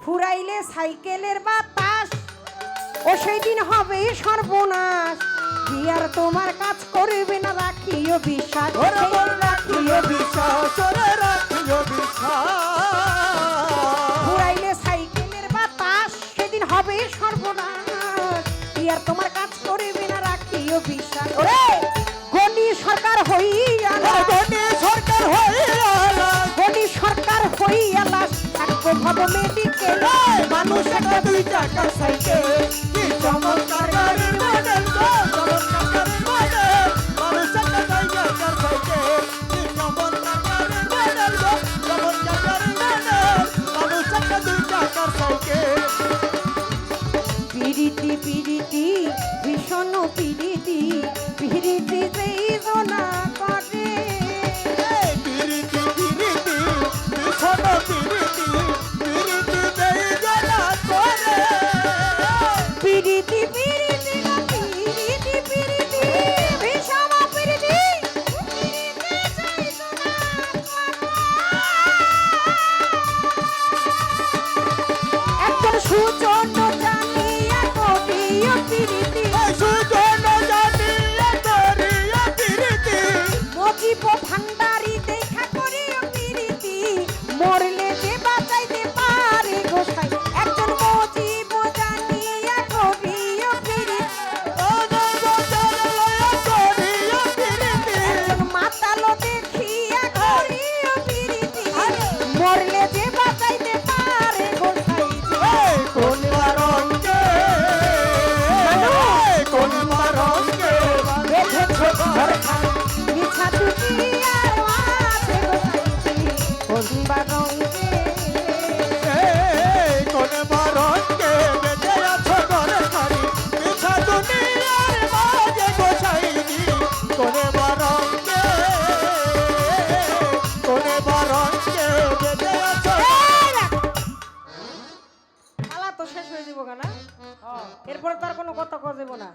ফুরাইলে সাইকেলের বাতাস ও সেই দিন হবে সর্বনাশ বিয়ার তোমার কাজ করবে না রাখিও বিশ্বাস ওরে বল রাখিও বিশ্বাস ওরে রাখিও বিশ্বাস ফুরাইলে সাইকেলের বাতাস সেদিন হবে সর্বনাশ বিয়ার তোমার কাজ করবে না রাখিও বিশ্বাস ওরে গণি সরকার হইয়া গণি সরকার হইয়া গণি সরকার হইয়া লাশ থাকবো ভাবো মেডিকেল মানুষ একটা 2 টাকার সাইকেল কি চমৎকার গাড়ির মডেল গো চমৎকার গাড়ির মডেল মানুষ একটা 2 টাকার সাইকেল কি চমৎকার গাড়ির মডেল গো চমৎকার গাড়ির মডেল মানুষ একটা 2 টাকার সাইকেল পিরিতি পিরিতি ভীষণ পিরিতি পিরিতি বেদনা করে পিরিতি পিরিতি ভীষণ পিরিতি পিরিতি বেদনা করে পিরিতি পিরিতি না পিরিতি পিরিতি ভীষণ পিরিতি পিরিতি বেদনা একজন সুজন জানিয়া করিও পিরিতি সুজন জানিয়া করিয়া পিরিতি মজিব ভান্ডারি দেখা করিও পিরিতি মরলে যে বাঁচাইতে পারে গোসাই একজন মজিব জানিয়া করিও পিরিতি একজন মাতালো দেখিয়া করিও পিরিতি মরলে যে বাঁচাইতে পারে গোসাই কোন বারঙ্গে কোন বারঙ্গে বেঁধেছ ঘরখান মিছা দুটি আর মাঝে গোসাইছি কোনবা রঙে কোন বারঙ্গে বেঁচে আছো ঘরে খালি মিছা দুনিয়ার মাঝে গোসাইনি কোন বারঙ্গে বেঁচে আছো পালা তো শেষ হয়ে যাবো না এরপরে তো আর কোনো কথা কওয়া যাবো না